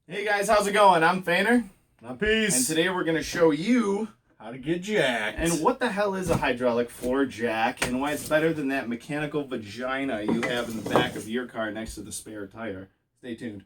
Hey guys, how's it going? I'm Fainer. Not peace. And today we're going to show you How to get jacked. and what the hell is a hydraulic floor jack and why it's better than that mechanical vagina you have in the back of your car next to the spare tire. Stay tuned.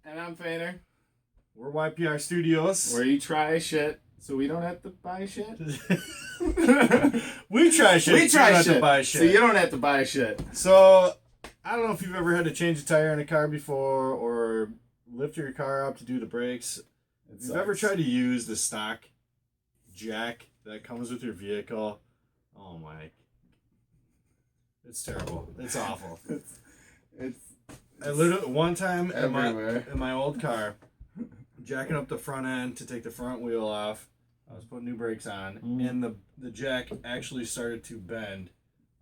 And I'm Fainer. We're YPR Studios. Where you try shit so we don't have to buy shit. We try shit. We try you don't have shit to buy shit. so you don't have to buy shit. So, I don't know if you've ever had to change a tire in a car before or lift your car up to do the brakes. If you've ever tried to use the stock jack that comes with your vehicle, oh my. It's terrible. It's awful. It's I literally, one time in everywhere. my old car, jacking up the front end to take the front wheel off, I was putting new brakes on, and the jack actually started to bend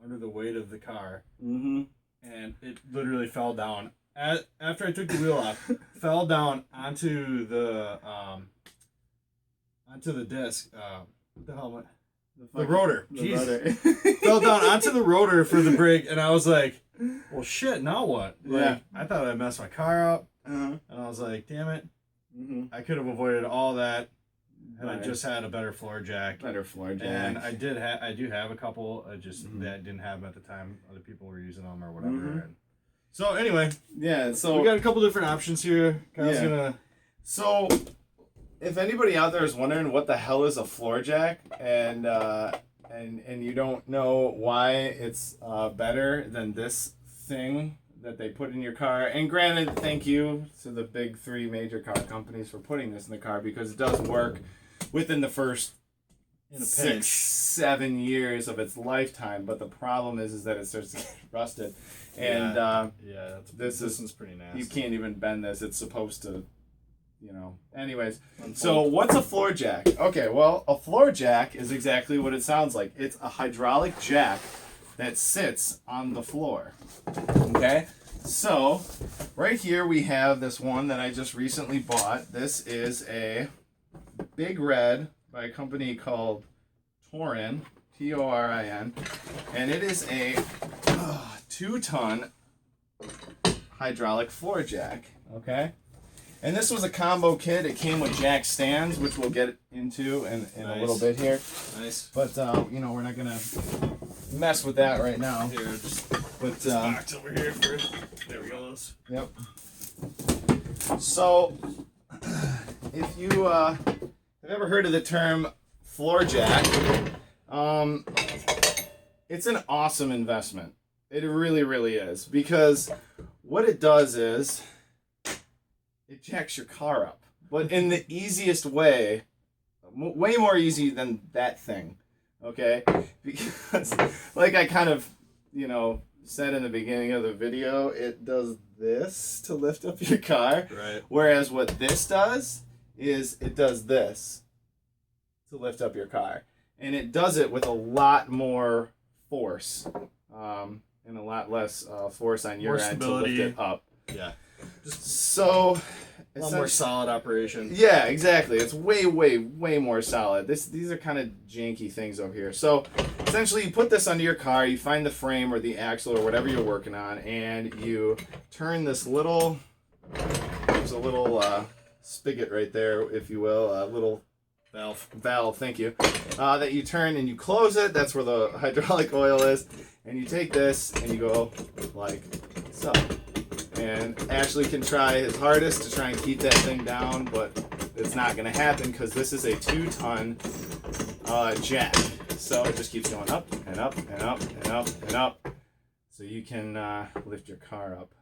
under the weight of the car, and it literally fell down. After I took the wheel off, fell down onto the disc. What the hell am I? The rotor. Rotor. Fell down onto the rotor for the brake, and I was like, well, shit, now what? Like, Yeah. I thought I messed my car up, Uh-huh. and I was like, damn it. I could have avoided all that had I Right. just had a better floor jack. Better floor jack. And I do have a couple, just that didn't have them at the time. Other people were using them or whatever. And so anyway, yeah, so we got a couple different options here. Kyle's gonna. So, if anybody out there is wondering what the hell is a floor jack, and you don't know why it's better than this thing that they put in your car, and granted, thank you to the big three major car companies for putting this in the car because it does work within the first In a 6-7 years of its lifetime. But the problem is that it starts to get rusted, and this one's pretty nasty. you can't even bend this. It's supposed to, Anyways, so what's a floor jack? Okay, well, a floor jack is exactly what it sounds like. It's a hydraulic jack that sits on the floor. Okay? So, right here we have this one that I just recently bought. This is a Big Red by a company called Torin, Torin, and it is a 2-ton hydraulic floor jack. Okay? And this was a combo kit. It came with jack stands, which we'll get into in a little bit here. Nice. But, we're not going to mess with that right now. Here, just But, box over here first. There we go. Yep. So, if you have ever heard of the term floor jack, it's an awesome investment. It really, really is. Because what it does is it jacks your car up. But in the easiest way, way more easy than that thing. Okay? Because, like I kind of, said in the beginning of the video, it does this to lift up your car. Right. Whereas what this does is it does this to lift up your car. And it does it with a lot more force and a lot less force on your end to lift it up. Yeah. So A lot more solid operation. yeah, exactly. It's way, way, way more solid. These are kind of janky things over here. So essentially you put this under your car, you find the frame or the axle or whatever you're working on, and you turn this little, there's a little spigot right there, if you will, a little valve, thank you, that you turn and you close it. That's where the hydraulic oil is. And you take this and you go like so. And Ashley can try his hardest to try and keep that thing down, but it's not going to happen because this is a 2-ton jack. So it just keeps going up and up and up and up and up. So you can lift your car up.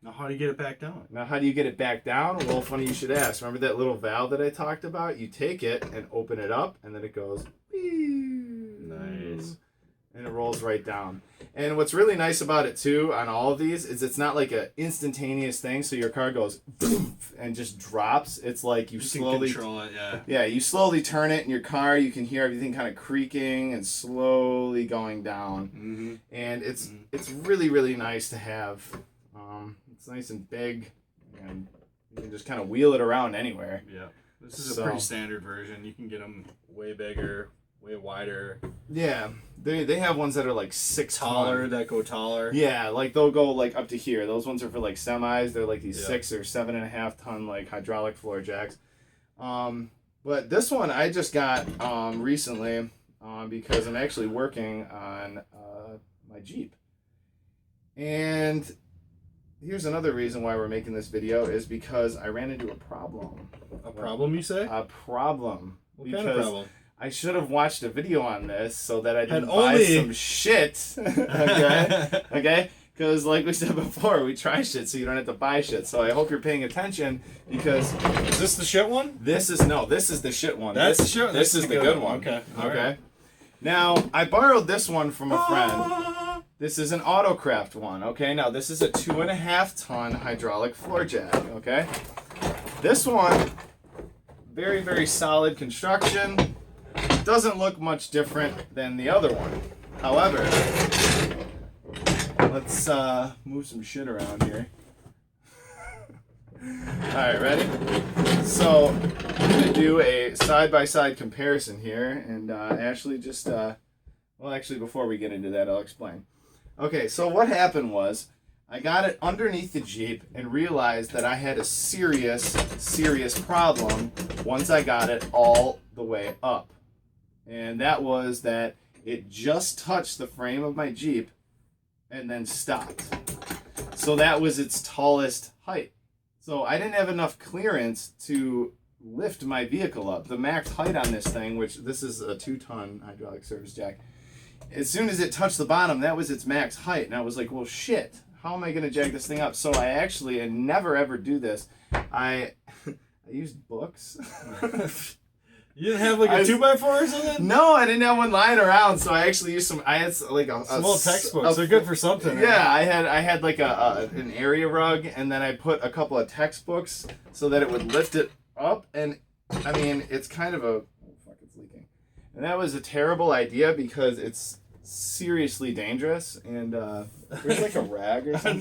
Now, how do you get it back down? Now, how do you get it back down? Well, funny you should ask. Remember that little valve that I talked about? You take it and open it up, and then it goes. Nice. And it rolls right down. And what's really nice about it too on all of these is it's not like a instantaneous thing. So your car goes boom and just drops. It's like you slowly control it. Yeah. Yeah, you slowly turn it in your car. You can hear everything kind of creaking and slowly going down. Mm-hmm. And it's really, really nice to have. It's nice and big, and you can just kind of wheel it around anywhere. Yeah, this is a pretty standard version. You can get them way bigger, way wider. Yeah, they have ones that are like 6 taller, ton. that go taller. Yeah, like they'll go like up to here. Those ones are for like semis. They're like these 6 or 7.5 ton like hydraulic floor jacks. But this one I just got recently because I'm actually working on my Jeep. And here's another reason why we're making this video is because I ran into a problem. A problem, you say? A problem. What kind of problem? I should have watched a video on this so that I didn't buy some shit. Okay? Okay? Because like we said before, we try shit so you don't have to buy shit. So I hope you're paying attention because... Is this the shit one? This is the shit one. That's the shit one. This is the good one. Okay. Okay. Right. Now, I borrowed this one from a friend. This is an Autocraft one, okay? Now, this is a 2.5 ton hydraulic floor jack, okay? This one, very, very solid construction. Doesn't look much different than the other one. However, let's move some shit around here. Alright, ready? So, I'm going to do a side-by-side comparison here, and Ashley just, well, actually, before we get into that, I'll explain. Okay, so what happened was, I got it underneath the Jeep and realized that I had a serious, serious problem once I got it all the way up. And that was that it just touched the frame of my Jeep and then stopped. So that was its tallest height. So I didn't have enough clearance to lift my vehicle up. The max height on this thing, which this is a 2-ton hydraulic service jack, as soon as it touched the bottom, that was its max height. And I was like, well, shit, how am I going to jack this thing up? So I actually, and never ever do this, I used books. You didn't have like a 2x4 or something? No, I didn't have one lying around, so I actually used some. I had like a small textbooks. They're good for something. Yeah, right? I had like an area rug, and then I put a couple of textbooks so that it would lift it up. And I mean, it's kind of a oh fuck, it's leaking. And that was a terrible idea because it's seriously dangerous. And there's like a rag or something.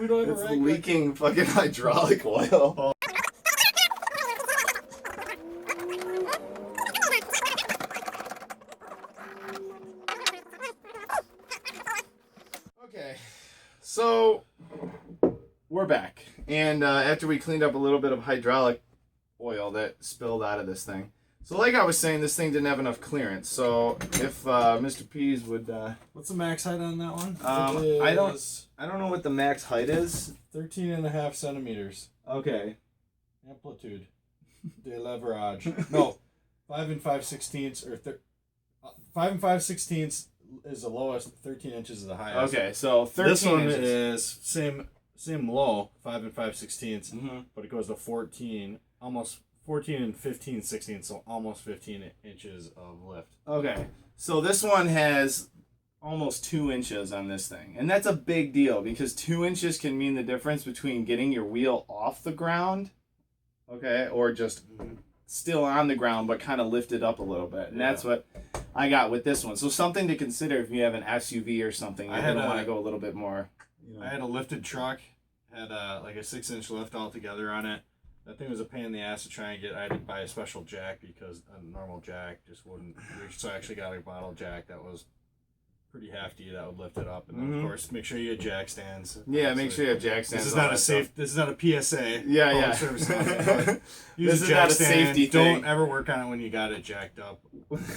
We don't have a rag. It's leaking fucking hydraulic oil. So, we're back. And after we cleaned up a little bit of hydraulic oil that spilled out of this thing. So like I was saying, this thing didn't have enough clearance. So if Mr. Pease would... What's the max height on that one? I don't know what the max height is. 13.5 centimeters. Okay. Amplitude. De leverage. No. 5 5/16 or 5 5/16 is the lowest, 13 inches is the highest. Okay, so 13 this one inches. is same low, 5 5/16, Mm-hmm. but it goes to 14, almost 14 and 15/16, so almost 15 inches of lift. Okay, so this one has almost 2 inches on this thing, and that's a big deal because 2 inches can mean the difference between getting your wheel off the ground, okay, or just still on the ground but kind of lifted up a little bit, and that's what I got with this one. So something to consider if you have an SUV or something. You're gonna want to go a little bit more. You know. I had a lifted truck, had like a 6-inch lift altogether on it. That thing was a pain in the ass to try and get. I had to buy a special jack because a normal jack just wouldn't reach. So I actually got a bottle jack that was pretty hefty that would lift it up, and then of course make sure you have jack stands. Yeah, make sure you have jack stands. This is not a safe. This is not a PSA. Yeah. Service This is not a safety thing. Don't ever work on it when you got it jacked up.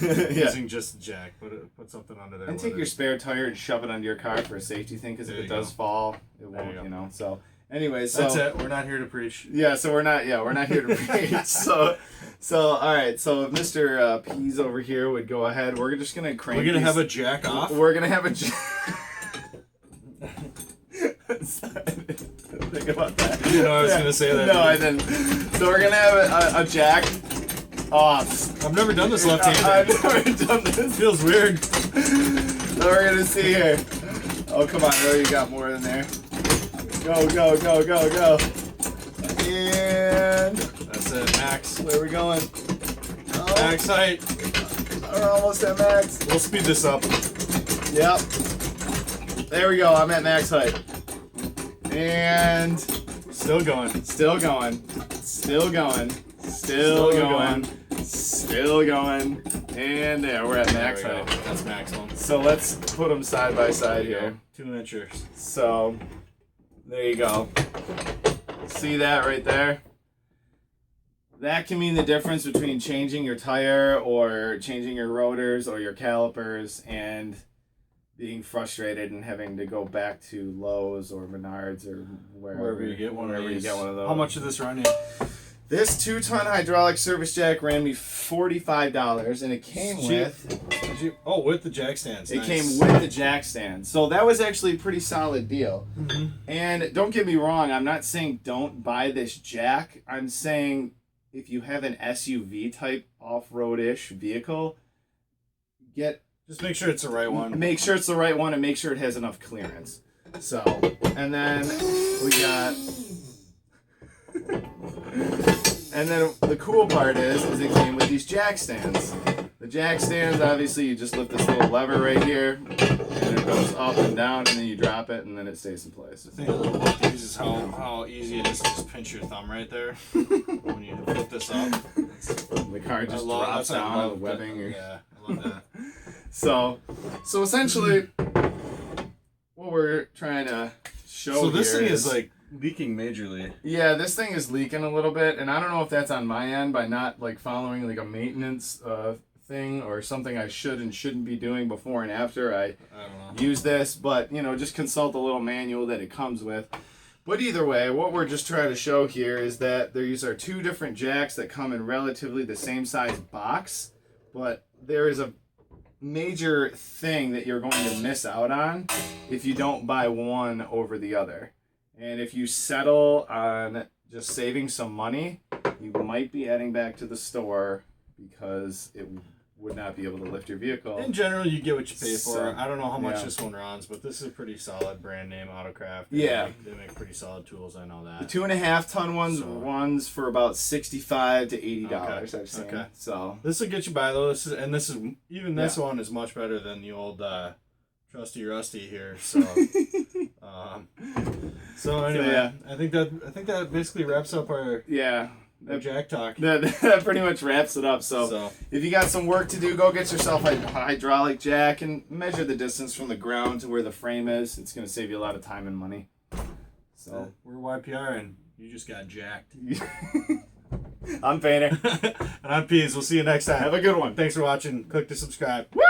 Yeah. Using just the jack. Put something under there. And take your spare tire and shove it under your car for a safety thing, because if it does fall, it won't. You know. So, anyways, that's it. We're not here to preach. Yeah, so we're not here to preach. So all right. So if Mr. Pease over here would go ahead, we're just gonna crank. We're gonna have a jack off. We're gonna have a. Think about that. You know, I was gonna say that. No, I didn't. So we're gonna have a jack off. I've never done this left-handed. I've never done this. Feels weird. So we're gonna see here. Oh, come on. Oh, you got more in there. Go, go, go, go, go. And That's it, max. where are we going? Oh, Max height. we're almost at max. We'll speed this up. Yep. There we go. I'm at max height. And Still going. still going. Still going. Still going. Still going. And there, we're at max There we height. go. That's maximum. So let's put them side by side There you here. go. 2 inchers. So there you go. See that right there? That can mean the difference between changing your tire or changing your rotors or your calipers and being frustrated and having to go back to Lowe's or Menards or Wherever you get one of wherever you these. get one of those. How much did this run you? This 2-ton hydraulic service jack ran me $45, and it came with with the jack stands. it Nice. came with the jack stand. So that was actually a pretty solid deal. Mm-hmm. And don't get me wrong, I'm not saying don't buy this jack. I'm saying if you have an SUV type off-road-ish vehicle, Just make sure it's the right one. make sure it's the right one and make sure it has enough clearance. So, and then we got and then the cool part is it came with these jack stands. The jack stands, obviously, you just lift this little lever right here, and it goes up and down, and then you drop it, and then it stays in place. The thing I love about these is how easy it is to just pinch your thumb right there when you flip this up. The car just drops that's what I down on the love. webbing. Yeah, I love that. So essentially, what we're trying to show So this here thing is like leaking majorly. yeah, this thing is leaking a little bit, and I don't know if that's on my end by not like following like a maintenance thing or something I should and shouldn't be doing before and after I I don't know. use this, but just consult the little manual that it comes with. But either way, what we're just trying to show here is that these are 2 different jacks that come in relatively the same size box, but there is a major thing that you're going to miss out on if you don't buy one over the other. And if you settle on just saving some money, you might be heading back to the store because it would not be able to lift your vehicle. In general, you get what you pay for. So, I don't know how much yeah. this one runs, but this is a pretty solid brand name, Autocraft. Yeah. They make pretty solid tools, I know The that. 2.5-ton one So- runs for about $65 to $80. Okay, I've seen. okay. So This will get you by, though. This one is much better than the old Trusty Rusty here. So, anyway, yeah. I think that basically wraps up our yeah, jack talk. that pretty much wraps it up. So if you got some work to do, go get yourself a hydraulic jack and measure the distance from the ground to where the frame is. It's going to save you a lot of time and money. So we're YPR, and you just got jacked. I'm Painter. And I'm Peas. We'll see you next time. Have a good one. Thanks for watching. Click to subscribe. Woo!